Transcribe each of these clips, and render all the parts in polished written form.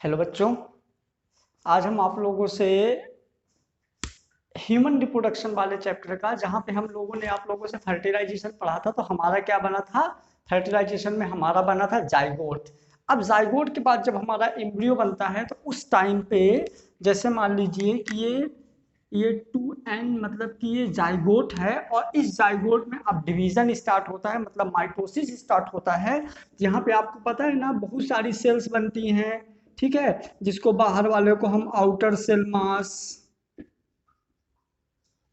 Hello बच्चों, आज हम आप लोगों से ह्यूमन रिप्रोडक्शन वाले चैप्टर का, जहाँ पे हम लोगों ने आप लोगों से फर्टिलाइजेशन पढ़ा था, तो हमारा क्या बना था? फर्टिलाइजेशन में हमारा बना था जाइगोट। अब जाइगोट के बाद जब हमारा एम्ब्रियो बनता है तो उस टाइम पे जैसे मान लीजिए कि ये 2n मतलब कि ये जाइगोट है, और इस जाइगोट में अब डिवीजन स्टार्ट होता है, मतलब माइटोसिस स्टार्ट होता है। यहाँ पे आपको पता है ना, बहुत सारी सेल्स बनती हैं, ठीक है, जिसको बाहर वाले को हम आउटर सेल मास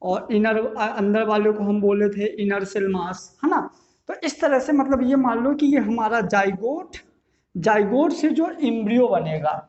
और इनर अंदर वाले को हम बोले थे इनर सेल मास, है ना। तो इस तरह से मतलब ये मान लो कि ये हमारा जाइगोट, जाइगोट से जो एम्ब्रियो बनेगा,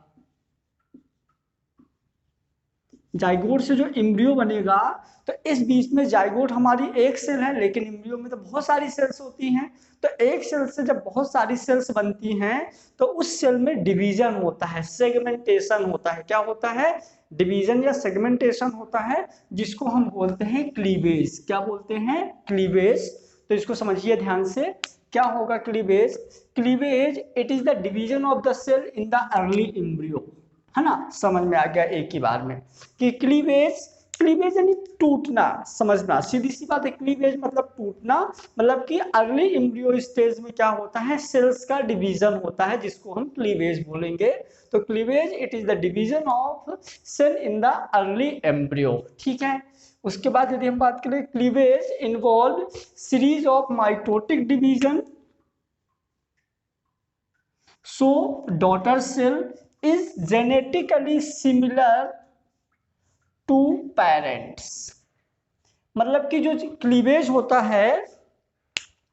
जाइगोट से जो एम्ब्रियो बनेगा, तो इस बीच में जाइगोट हमारी एक सेल है, लेकिन एम्ब्रियो में तो बहुत सारी सेल्स होती हैं। तो एक सेल से जब बहुत सारी सेल्स बनती हैं तो उस सेल में डिवीजन होता है, सेगमेंटेशन होता है। क्या होता है? डिवीजन या सेगमेंटेशन होता है, जिसको हम बोलते हैं क्लीवेज। क्या बोलते हैं? क्लीवेज। तो इसको समझिए ध्यान से, क्या होगा cleavage? Cleavage it is the division of the cell in the early embryo, है ना। समझ में आ गया एक ही बार में कि क्लीवेज, क्लीवेज यानी टूटना, समझना, सीधी सी बात है। क्लीवेज मतलब टूटना, मतलब कि अर्ली एम्ब्रियो स्टेज में क्या होता है, सेल्स का डिवीजन होता है, जिसको हम क्लीवेज बोलेंगे। तो cleavage it is the division of cell in the early embryo, ठीक है। उसके बाद यदि हम बात करें, cleavage involve series of mitotic division, so daughter cell is genetically similar to parents। मतलब कि जो क्लीवेज होता है,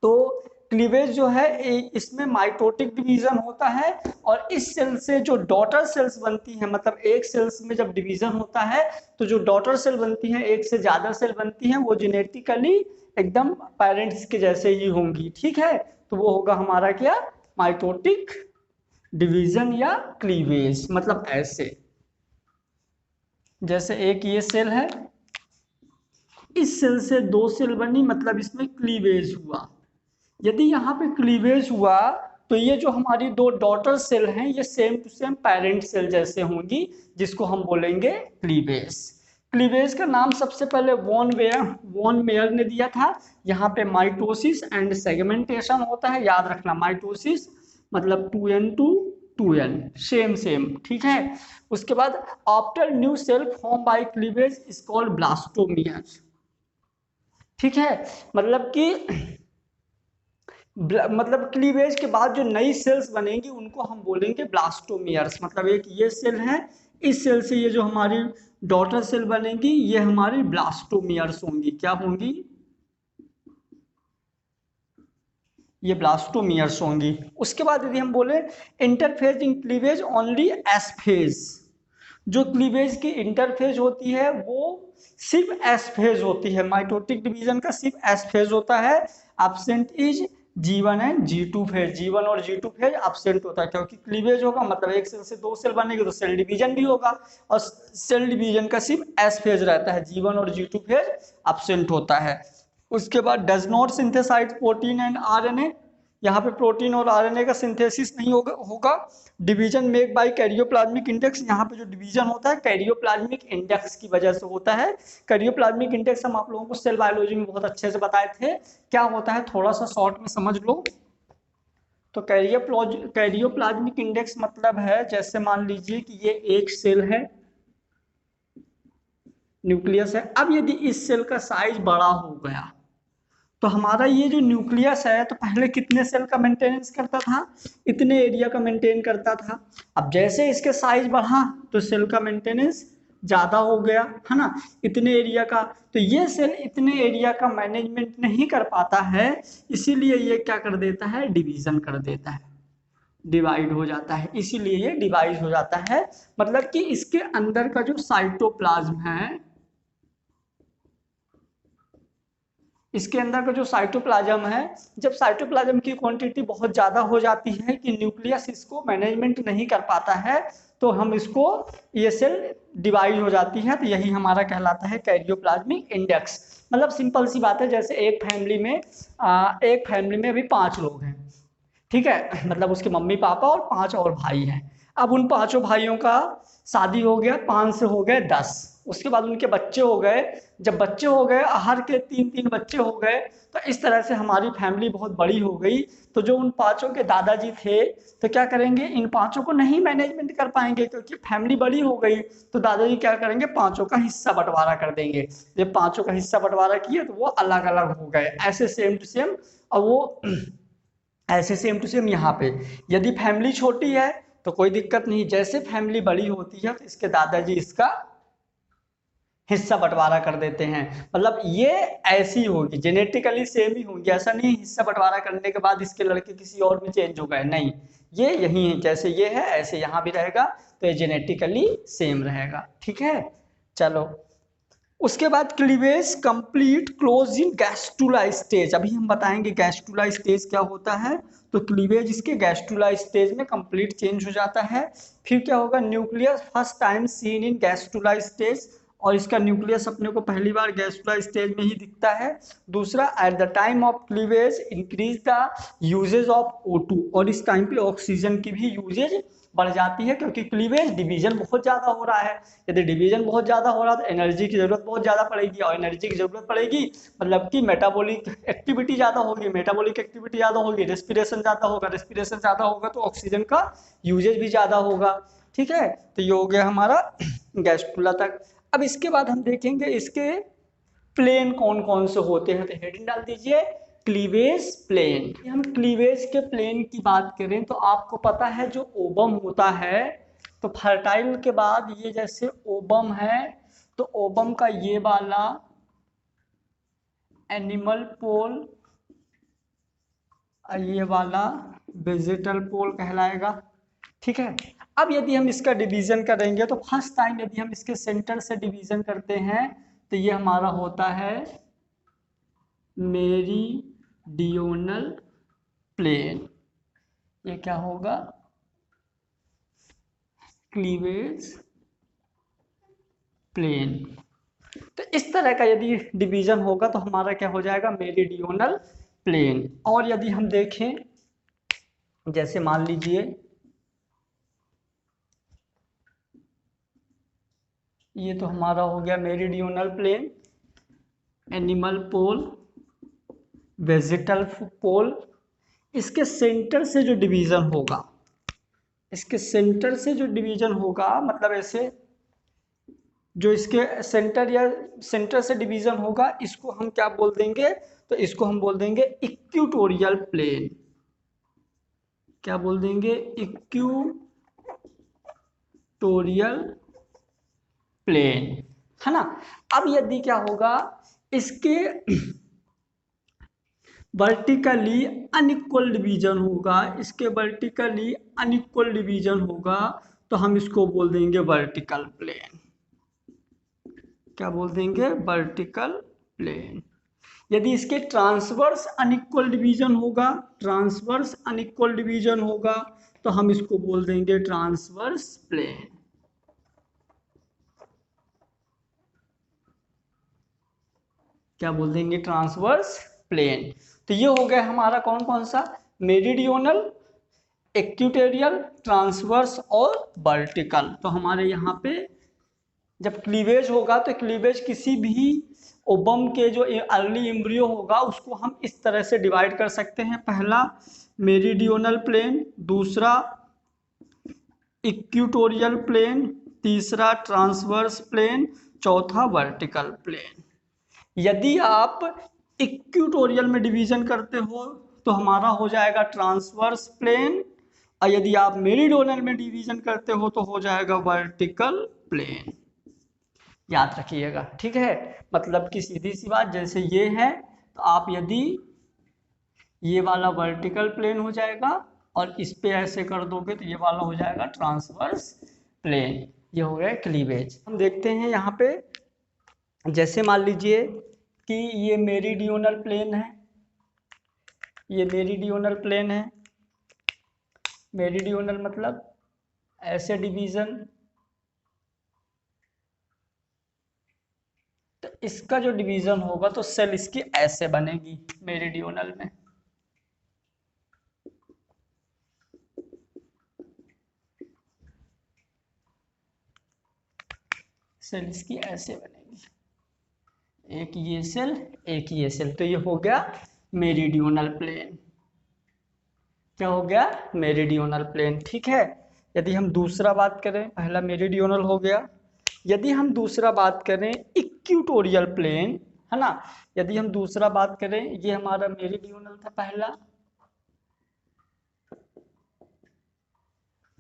तो क्लीवेज जो है इसमें माइटोटिक डिवीजन होता है, और इस सेल से जो डॉटर सेल्स बनती हैं, मतलब एक सेल्स में जब डिवीजन होता है तो जो डॉटर सेल बनती हैं, एक से ज्यादा सेल बनती हैं, वो जेनेटिकली एकदम पेरेंट्स के जैसे ही होंगी, ठीक है। तो वो होगा हमारा क्या? माइटोटिक डिवीजन या क्लीवेज। मतलब ऐसे, जैसे एक ये सेल है, इस सेल से दो सेल बनी, मतलब इसमें क्लीवेज हुआ। यदि यहाँ पे क्लीवेज हुआ तो ये जो हमारी दो डॉटर सेल हैं, ये same to same parent cell जैसे होंगी, जिसको हम बोलेंगे क्लीवेज। क्लीवेज का नाम सबसे पहले वॉन मेयर ने दिया था। यहाँ पे माइटोसिस एंड सेगमेंटेशन होता है, याद रखना। माइटोसिस मतलब 2n to 2n, same same, ठीक है। उसके बाद after new cell form by cleavage is called blastomere, ठीक है। मतलब कि मतलब क्लीवेज के बाद जो नई सेल्स बनेंगी उनको हम बोलेंगे ब्लास्टोमियर्स। मतलब एक ये सेल है, इस सेल से ये जो हमारी डॉटर सेल बनेंगी, ये हमारी ब्लास्टोमियर्स होंगी। क्या होंगी? ये ब्लास्टोमियर्स होंगी। उसके बाद यदि हम बोले इंटरफेज इन क्लीवेज ओनली एस फेज, जो क्लीवेज की इंटरफेज होती है वो सिर्फ एस फेज होती है। माइटोटिक डिवीजन का सिर्फ एस फेज होता है। Absent is G1 and G2 phase. G1 और G2 फेज एब्सेंट होता है, क्योंकि क्लीवेज होगा मतलब एक सेल से दो सेल बनेगी तो सेल डिवीजन भी होगा, और सेल डिवीजन का सिर्फ एस फेज रहता है, G1 और G2 फेज एब्सेंट होता है। उसके बाद does not synthesize protein and RNA, यहाँ पे प्रोटीन और आरएनए का सिंथेसिस नहीं होगा। Division make by karyoplasmic index, यहाँ पे जो डिवीजन होता है कैरियोप्लाज्मिक इंडेक्स की वजह से होता है। कैरियोप्लाज्मिक इंडेक्स हम आप लोगों को सेल बायोलॉजी में बहुत अच्छे से बताए थे। क्या होता है, थोड़ा सा शॉर्ट में समझ लो। तो कैरियोप्लाज्मिक इंडेक्स मतलब है, जैसे मान लीजिए कि ये एक सेल है, न्यूक्लियस है। अब यदि इस सेल का साइज बड़ा हो गया तो हमारा ये जो न्यूक्लियस है, तो पहले कितने सेल का मेंटेनेंस करता था? इतने एरिया का मेंटेन करता था। अब जैसे इसके साइज बढ़ा तो सेल का मेंटेनेंस ज्यादा हो गया, है ना, इतने एरिया का। तो ये सेल इतने एरिया का मैनेजमेंट नहीं कर पाता है, इसीलिए ये क्या कर देता है, डिवीजन कर देता है, डिवाइड हो जाता है, इसीलिए ये डिवाइड हो जाता है। मतलब कि इसके अंदर का जो साइटोप्लाज्म है, इसके अंदर का जो साइटोप्लाज्म है, जब साइटोप्लाज्म की क्वांटिटी बहुत ज्यादा हो जाती है कि न्यूक्लियस इसको मैनेजमेंट नहीं कर पाता है, तो हम इसको, ये सेल डिवाइड हो जाती है, तो यही हमारा कहलाता है कैरियोप्लाज्मिक इंडेक्स। मतलब सिंपल सी बात है, जैसे एक फैमिली में अभी 5 लोग हैं, ठीक है, मतलब उसके मम्मी पापा और 5 और भाई हैं। अब उन 5 भाइयों का शादी हो गया, 5 से हो गए 10। उसके बाद उनके बच्चे हो गए। जब बच्चे हो गए, हर के 3-3 बच्चे हो गए, तो इस तरह से हमारी फैमिली बहुत बड़ी हो गई। तो जो उन 5 के दादाजी थे, तो क्या करेंगे, इन 5 को नहीं मैनेजमेंट कर पाएंगे क्योंकि फैमिली बड़ी हो गई। तो दादाजी क्या करेंगे, 5 का हिस्सा बंटवारा कर देंगे। जब 5 का हिस्सा बंटवारा किए तो वो अलग अलग हो गए, ऐसे सेम टू सेम। और वो ऐसे सेम टू सेम यहाँ पे, यदि फैमिली छोटी है तो कोई दिक्कत नहीं, जैसे फैमिली बड़ी होती है तो इसके दादाजी इसका हिस्सा बंटवारा कर देते हैं। मतलब ये ऐसी होगी, जेनेटिकली सेम ही होंगी, ऐसा नहीं हिस्सा बंटवारा करने के बाद इसके लड़के किसी और में चेंज हो गए, नहीं, ये यही है, जैसे ये है ऐसे यहाँ भी रहेगा, तो ये जेनेटिकली सेम रहेगा। ठीक है, चलो उसके बाद cleavage complete close in gastrula stage. अभी हम बताएंगे गैस्ट्रुला स्टेज क्या होता है। तो क्लीवेज इसके गैस्ट्रुला स्टेज में कंप्लीट चेंज हो जाता है। फिर क्या होगा, nucleus first time seen in gastrula stage, और इसका न्यूक्लियस अपने को पहली बार गैस्ट्रुला स्टेज में ही दिखता है। दूसरा, at the time of cleavage increase the usages of O2, और इस टाइम पे ऑक्सीजन की भी यूजेज बढ़ जाती है क्योंकि क्लीवेज डिवीजन बहुत ज़्यादा हो रहा है। यदि डिवीजन बहुत ज़्यादा हो रहा है तो एनर्जी की ज़रूरत बहुत ज़्यादा पड़ेगी, और एनर्जी की ज़रूरत पड़ेगी मतलब कि मेटाबॉलिक एक्टिविटी ज़्यादा होगी, मेटाबॉलिक एक्टिविटी ज़्यादा होगी, रेस्पिरेशन ज़्यादा होगा, रेस्पिरेशन ज़्यादा होगा तो ऑक्सीजन का यूजेज भी ज़्यादा होगा। ठीक है, तो ये हो गया हमारा गैस्ट्रुला तक। अब इसके बाद हम देखेंगे इसके प्लेन कौन कौन से होते हैं, तो हेडिंग डाल दीजिए क्लीवेज प्लेन। हम क्लीवेज के प्लेन की बात करें तो आपको पता है जो ओबम होता है, तो फर्टाइल के बाद ये जैसे ओबम है, तो ओबम का ये वाला एनिमल पोल और ये वाला वेजिटल पोल कहलाएगा। ठीक है, अब यदि हम इसका डिवीजन करेंगे तो फर्स्ट टाइम यदि हम इसके सेंटर से डिवीजन करते हैं तो ये हमारा होता है मेरीडियोनल प्लेन। ये क्या होगा, क्लीवेज प्लेन। तो इस तरह का यदि डिवीजन होगा तो हमारा क्या हो जाएगा, मेरीडियोनल प्लेन। और यदि हम देखें, जैसे मान लीजिए ये तो हमारा हो गया मेरीडियोनल प्लेन, एनिमल पोल, वेजिटल पोल। इसके सेंटर से जो डिवीजन होगा, इसके सेंटर से जो डिवीजन होगा, मतलब ऐसे जो इसके सेंटर या सेंटर से डिवीजन होगा, इसको हम क्या बोल देंगे, तो इसको हम बोल देंगे इक्वेटोरियल प्लेन। क्या बोल देंगे, इक्वेटोरियल प्लेन, है ना। अब यदि क्या होगा, इसके वर्टिकली अनइक्वल डिवीजन होगा, इसके वर्टिकली अनइक्वल डिवीजन होगा, तो हम इसको बोल देंगे वर्टिकल प्लेन। क्या बोल देंगे, वर्टिकल प्लेन। यदि इसके ट्रांसवर्स अनइक्वल डिवीजन होगा, ट्रांसवर्स अनइक्वल डिवीजन होगा, तो हम इसको बोल देंगे ट्रांसवर्स प्लेन। क्या बोल देंगे, ट्रांसवर्स प्लेन। तो ये हो गया हमारा कौन कौन सा, मेरीडियोनल, इक्वेटोरियल, ट्रांसवर्स और वर्टिकल। तो हमारे यहाँ पे जब क्लीवेज होगा तो क्लीवेज किसी भी ओबम के जो अर्ली एम्ब्रियो होगा उसको हम इस तरह से डिवाइड कर सकते हैं। पहला मेरीडियोनल प्लेन, दूसरा इक्वेटोरियल प्लेन, तीसरा ट्रांसवर्स प्लेन, चौथा वर्टिकल प्लेन। यदि आप इक्वेटोरियल में डिवीजन करते हो तो हमारा हो जाएगा ट्रांसवर्स प्लेन, और यदि आप मेरीडियोनल में डिवीजन करते हो तो हो जाएगा वर्टिकल प्लेन। याद रखिएगा, ठीक है। मतलब कि सीधी सी बात, जैसे ये है तो आप यदि ये वाला वर्टिकल प्लेन हो जाएगा और इस पे ऐसे कर दोगे तो ये वाला हो जाएगा ट्रांसवर्स प्लेन। ये हो गया क्लीवेज। हम देखते हैं यहाँ पे, जैसे मान लीजिए कि ये मेरीडियोनल प्लेन है, ये मेरीडियोनल प्लेन है। मेरीडियोनल मतलब ऐसे डिवीजन, तो इसका जो डिवीजन होगा तो सेल इसकी ऐसे बनेगी मेरीडियोनल में। सेल इसकी ऐसे बनेगी, एक ये सेल एक ये सेल, तो ये हो गया मेरीडियोनल प्लेन। क्या हो गया? मेरीडियोनल प्लेन। ठीक है, यदि हम दूसरा बात करें, पहला मेरीडियोनल हो गया। यदि हम दूसरा बात करें इक्वेटोरियल प्लेन, है ना, यदि हम दूसरा बात करें, ये हमारा मेरीडियोनल था पहला।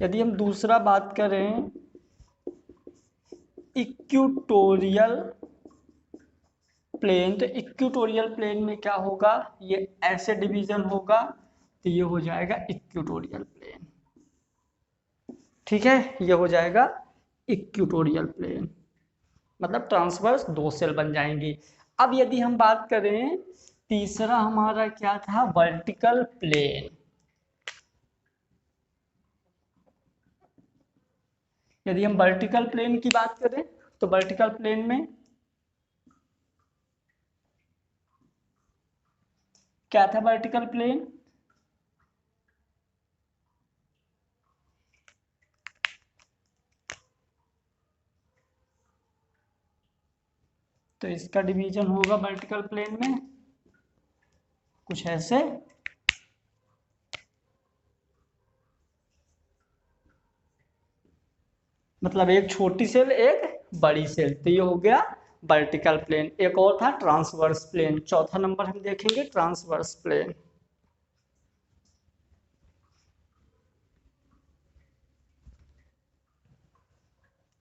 यदि हम दूसरा बात करें इक्वेटोरियल प्लेन, तो इक्वेटोरियल प्लेन में क्या होगा, ये ऐसे डिवीजन होगा, तो ये हो जाएगा इक्वेटोरियल प्लेन। ठीक है, ये हो जाएगा इक्वेटोरियल प्लेन, मतलब ट्रांसवर्स दो सेल बन जाएंगी। अब यदि हम बात करें, तीसरा हमारा क्या था, वर्टिकल प्लेन। यदि हम वर्टिकल प्लेन की बात करें, तो वर्टिकल प्लेन में क्या था, वर्टिकल प्लेन तो इसका डिवीजन होगा वर्टिकल प्लेन में कुछ ऐसे, मतलब एक छोटी सेल एक बड़ी सेल, तो ये हो गया वर्टिकल प्लेन। एक और था ट्रांसवर्स प्लेन, चौथा नंबर हम देखेंगे ट्रांसवर्स प्लेन।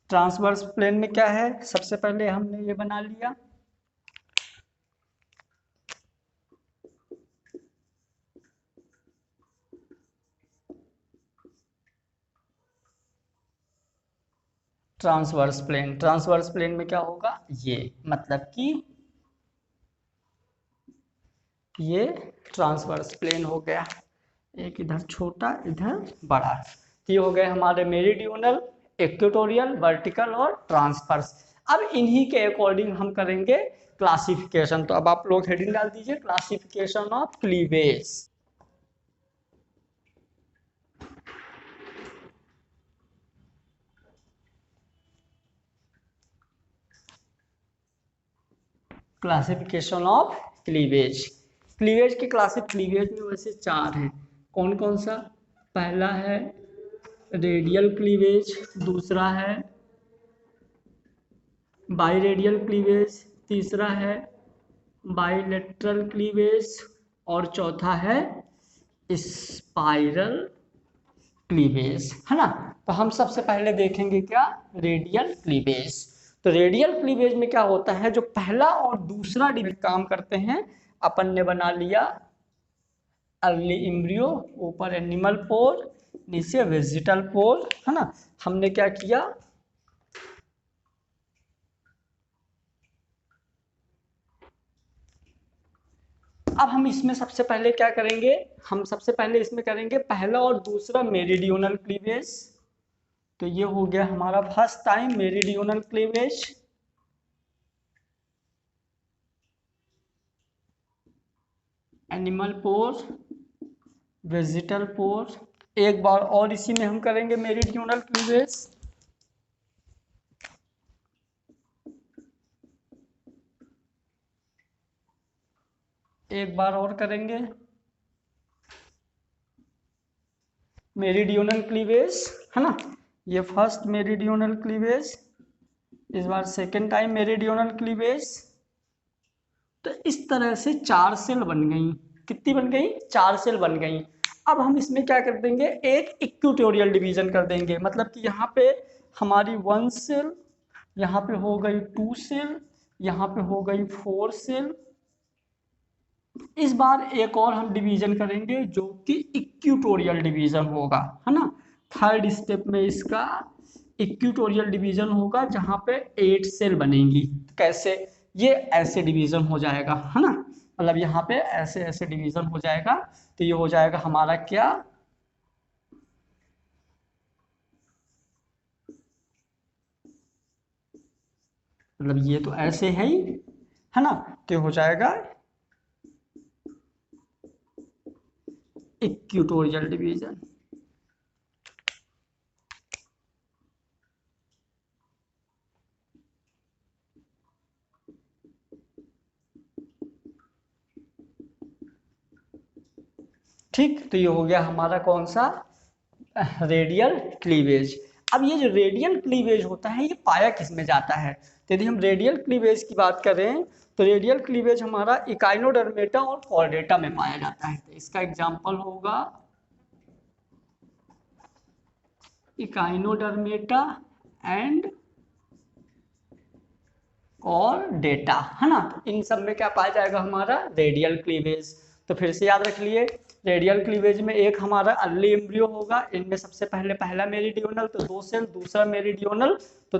ट्रांसवर्स प्लेन में क्या है, सबसे पहले हमने ये बना लिया, ट्रांसवर्स प्लेन। ट्रांसवर्स प्लेन में क्या होगा, ये मतलब कि ये ट्रांसवर्स प्लेन हो गया, एक इधर छोटा इधर बड़ा। तो ये हो गए हमारे मेरीडियोनल, इक्वेटोरियल, वर्टिकल और ट्रांसवर्स। अब इन्हीं के अकॉर्डिंग हम करेंगे क्लासिफिकेशन। तो अब आप लोग हेडिंग डाल दीजिए, classification of cleavage. Classification of cleavage. Cleavage की क्लीवेज में वैसे चार हैं, कौन कौन सा, पहला है रेडियल क्लीवेज, दूसरा है बाईरेडियल क्लीवेज, तीसरा है बाईलेटरल क्लीवेज और चौथा है स्पाइरल क्लीवेज, है ना। तो हम सबसे पहले देखेंगे क्या, रेडियल क्लीवेज। तो रेडियल क्लीवेज में क्या होता है, जो पहला और दूसरा डिवीजन काम करते हैं, अपन ने बना लिया अर्ली एम्ब्रियो, ऊपर एनिमल पोल, नीचे वेजिटल पोल, है ना। हमने क्या किया, अब हम इसमें सबसे पहले क्या करेंगे, हम सबसे पहले इसमें करेंगे पहला और दूसरा मेरीडियोनल क्लीवेज। तो ये हो गया हमारा फर्स्ट टाइम मेरीडियोनल क्लीवेज। एनिमल पोर, वेजिटल पोर, एक बार और इसी में हम करेंगे मेरीडियोनल क्लीवेज। एक बार और करेंगे मेरीडियोनल क्लीवेज, है ना। ये फर्स्ट मेरीडियोनल क्लीवेज, इस बार सेकेंड टाइम मेरीडियोनल क्लीवेज। तो इस तरह से चार सेल बन गई। कितनी बन गई, चार सेल बन गई। अब हम इसमें क्या कर देंगे, एक इक्वेटोरियल डिवीजन कर देंगे, मतलब कि यहाँ पे हमारी 1 सेल, यहाँ पे हो गई 2 सेल, यहाँ पे हो गई 4 सेल। इस बार एक और हम डिवीजन करेंगे जो कि इक्वेटोरियल डिवीजन होगा, है ना। थर्ड स्टेप में इसका इक्वेटोरियल डिवीजन होगा, जहां पे 8 सेल बनेंगी। कैसे, ये ऐसे डिवीजन हो जाएगा, है ना, मतलब यहाँ पे ऐसे ऐसे डिवीजन हो जाएगा। तो ये हो जाएगा हमारा क्या, मतलब ये तो ऐसे है ही, है ना। तो हो जाएगा इक्वेटोरियल डिवीजन। ठीक, तो ये हो गया हमारा कौन सा, रेडियल क्लीवेज। अब ये जो रेडियल क्लीवेज होता है ये पाया किस में जाता है, तो यदि हम रेडियल क्लीवेज की बात करें तो रेडियल क्लीवेज हमारा इकाइनोडर्मेटा और कॉर्डेटा में पाया जाता है। तो इसका एग्जांपल होगा इकाइनोडर्मेटा एंड और डेटा, है ना। तो इन सब में क्या पाया जाएगा, हमारा रेडियल क्लीवेज। तो फिर से याद रख लिए, रेडियल क्लीवेज में एक हमारा अर्ली एम्ब्रियो होगा, इनमें सबसे पहले पहला मेरिडियोनल तो 2 सेल, दूसरा मेरिडियोनल तो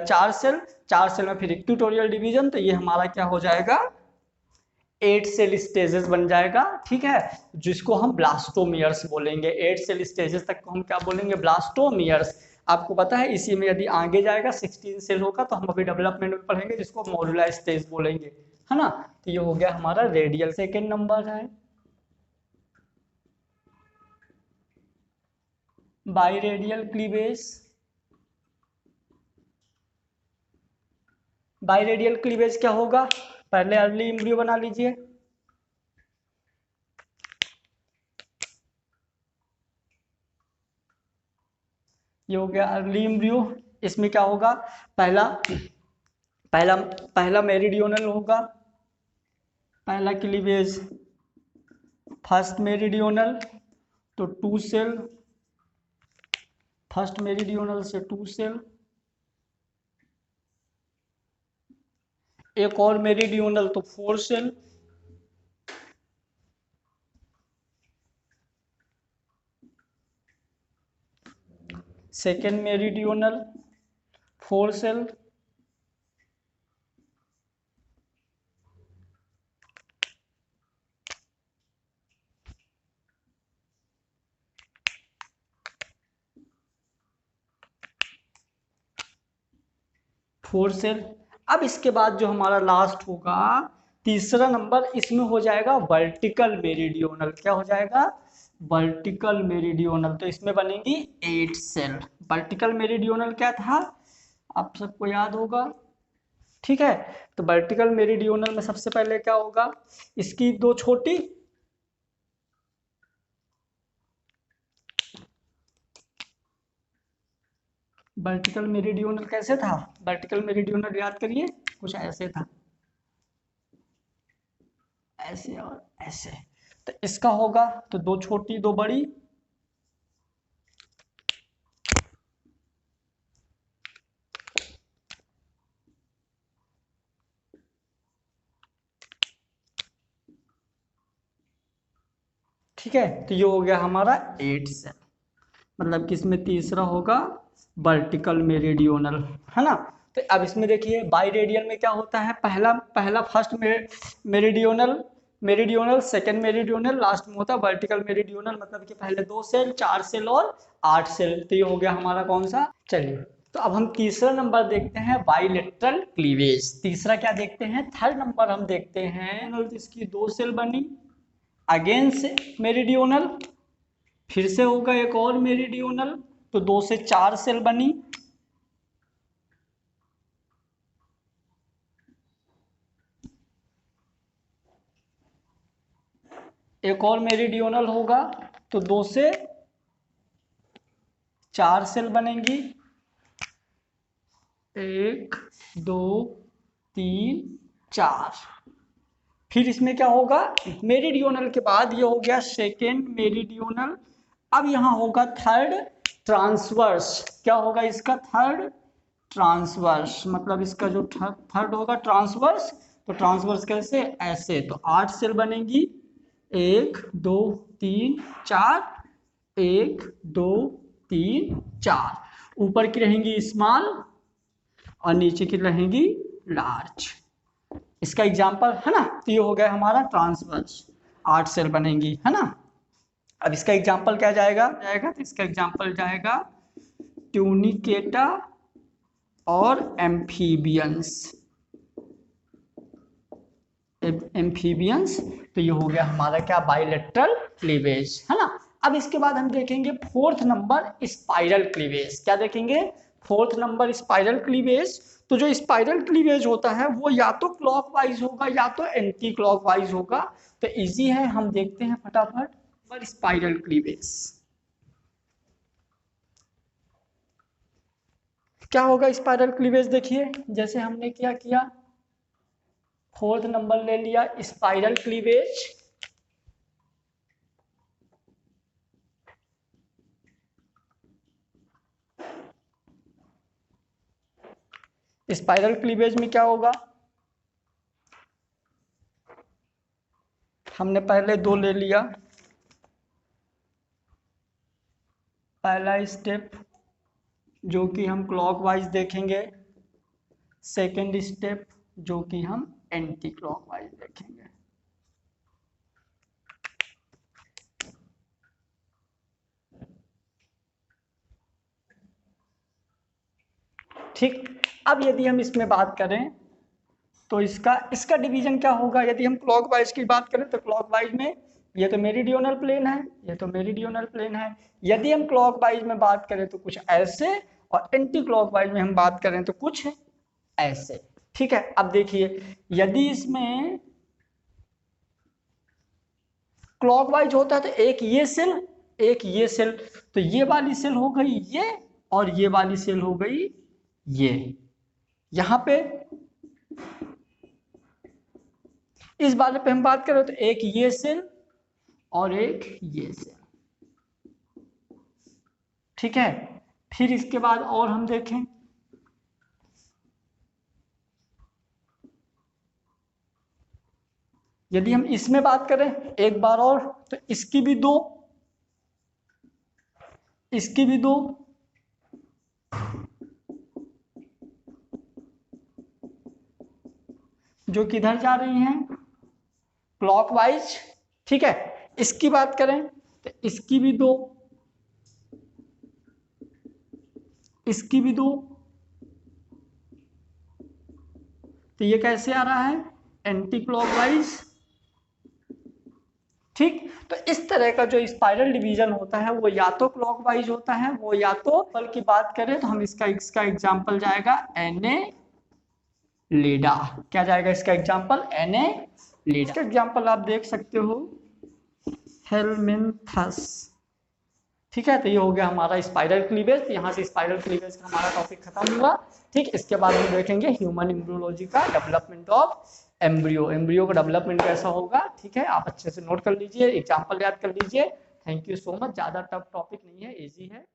4 सेल, 4 सेल में फिर इक्वेटोरियल डिवीजन, तो ये हमारा क्या हो जाएगा 8 सेल स्टेजेस बन जाएगा, ठीक है, जिसको हम ब्लास्टोमियर्स बोलेंगे। 8 सेल स्टेजेस तक को हम क्या बोलेंगे, ब्लास्टोमियर्स। आपको पता है इसी में यदि आगे जाएगा 16 सेल होगा तो हम अभी डेवलपमेंट में पढ़ेंगे जिसको मॉड्यूलर स्टेज बोलेंगे, है ना। तो ये हो गया हमारा रेडियल। सेकेंड नंबर है बाइरेडियल क्लीवेज। बाइरेडियल क्लीवेज क्या होगा, पहले अर्ली एम्ब्रियो बना लीजिए, ये हो गया अर्ली एम्ब्रियो। इसमें क्या होगा, पहला पहला पहला मेरिडियोनल होगा, पहला क्लीवेज फर्स्ट मेरिडियोनल तो 2 सेल, फर्स्ट मेरिडियोनल से 2 सेल, एक और मेरिडियोनल तो 4 cell, second meridional 4 cell, four cell. अब इसके बाद जो हमारा लास्ट होगा तीसरा नंबर, इसमें हो जाएगा वर्टिकल मेरिडियोनल। क्या हो जाएगा, वर्टिकल मेरिडियोनल। तो इसमें बनेंगी 8 सेल। वर्टिकल मेरिडियोनल क्या था, आप सबको याद होगा, ठीक है। तो वर्टिकल मेरिडियोनल में सबसे पहले क्या होगा, इसकी दो छोटी, वर्टिकल मेरिडियोनल कैसे था, वर्टिकल मेरिडियोनल याद करिए, कुछ ऐसे था, ऐसे और ऐसे। तो इसका होगा तो दो छोटी दो बड़ी, ठीक है। तो ये हो गया हमारा 8 सेल, मतलब कि इसमें तीसरा होगा वर्टिकल मेरिडियोनल, है ना। तो अब इसमें देखिए बाइरेडियल में क्या होता है, पहला पहला first meridional, meridional second meridional, last में होता है वर्टिकल मेरिडियोनल, मतलब कि पहले 2 सेल 4 सेल और 8 सेल। तो ये हो गया हमारा कौन सा, चलिए तो अब हम तीसरा नंबर देखते हैं बाइलेटरल क्लीवेज। तीसरा क्या देखते हैं, थर्ड नंबर हम देखते हैं, इसकी 2 सेल बनी, अगेन से मेरिडियोनल, फिर से होगा एक और मेरिडियोनल, तो 2 से 4 सेल बनी, एक और मेरिडियोनल होगा तो 2 से 4 सेल बनेंगी, 1 2 3 4। फिर इसमें क्या होगा, मेरिडियोनल के बाद ये हो गया सेकेंड मेरिडियोनल। अब यहाँ होगा थर्ड ट्रांसवर्स। क्या होगा इसका, थर्ड ट्रांसवर्स, मतलब इसका जो थर्ड होगा ट्रांसवर्स। तो ट्रांसवर्स कैसे, ऐसे, तो 8 सेल बनेंगी, 1 2 3 4, 1 2 3 4। ऊपर की रहेंगी स्मॉल और नीचे की रहेंगी लार्ज। इसका एग्जाम्पल है ना, तो ये हो गया हमारा ट्रांसवर्स, 8 सेल बनेंगी, है ना। अब इसका एग्जाम्पल क्या जाएगा, तो इसका एग्जाम्पल जाएगा ट्यूनिकेटा और एम्फीबियंस, एम्फीबियंस। तो ये हो गया हमारा क्या, बाइलेटरल क्लीवेज, है ना। अब इसके बाद हम देखेंगे फोर्थ नंबर स्पाइरल क्लीवेज। क्या देखेंगे, फोर्थ नंबर स्पाइरल क्लीवेज। तो जो स्पाइरल क्लीवेज होता है वो या तो क्लॉकवाइज होगा या तो एंटी क्लॉकवाइज होगा। तो इजी है, हम देखते हैं फटाफट। पर स्पाइरल क्लीवेज। क्या होगा स्पाइरल क्लीवेज? देखिए जैसे हमने क्या किया, फोर्थ नंबर ले लिया स्पाइरल क्लीवेज। स्पाइरल क्लीवेज में क्या होगा, हमने पहले 2 ले लिया। पहला स्टेप जो कि हम क्लॉकवाइज देखेंगे, सेकंड स्टेप जो कि हम एंटी क्लॉकवाइज देखेंगे। ठीक, अब यदि हम इसमें बात करें तो इसका डिवीजन क्या होगा? यदि हम क्लॉकवाइज की बात करें तो क्लॉकवाइज में ये तो मेरीडियोनल प्लेन है, ये तो मेरीडियोनल प्लेन है। यदि हम क्लॉकवाइज में बात करें तो कुछ ऐसे, और एंटी क्लॉकवाइज में हम बात करें तो कुछ ऐसे। ठीक है, अब देखिए यदि इसमें क्लॉकवाइज होता है तो एक ये सेल, एक ये सेल, तो ये वाली सेल हो गई ये, और ये वाली सेल हो गई ये। यहां पे इस वाले पे हम बात करें तो एक ये सेल और एक ये सेल। ठीक है, फिर इसके बाद और हम देखें, यदि हम इसमें बात करें एक बार और तो इसकी भी 2, इसकी भी 2, जो किधर जा रही हैं क्लॉकवाइज। ठीक है, इसकी बात करें तो इसकी भी 2, इसकी भी 2, तो ये कैसे आ रहा है एंटी क्लॉकवाइज। ठीक, तो इस तरह का जो स्पाइरल डिवीजन होता है वो या तो क्लॉकवाइज होता है, वो या तो बल की बात करें तो हम इसका एग्जांपल जाएगा एनेलिडा। क्या जाएगा इसका एग्जांपल? एनेलिडा। इसका एग्जांपल आप देख सकते हो हेलमिंथस। ठीक है, तो ये हो गया हमारा स्पाइरल क्लीवेज। यहाँ से स्पाइरल क्लीवेज का हमारा टॉपिक खत्म हुआ। ठीक, इसके बाद हम देखेंगे ह्यूमन एम्ब्रियोलॉजी का डेवलपमेंट ऑफ एम्ब्रियो, एम्ब्रियो का डेवलपमेंट कैसा होगा। ठीक है, आप अच्छे से नोट कर लीजिए, एग्जांपल याद कर लीजिए। Thank you so much. ज़्यादा टफ टॉपिक नहीं है, इजी है।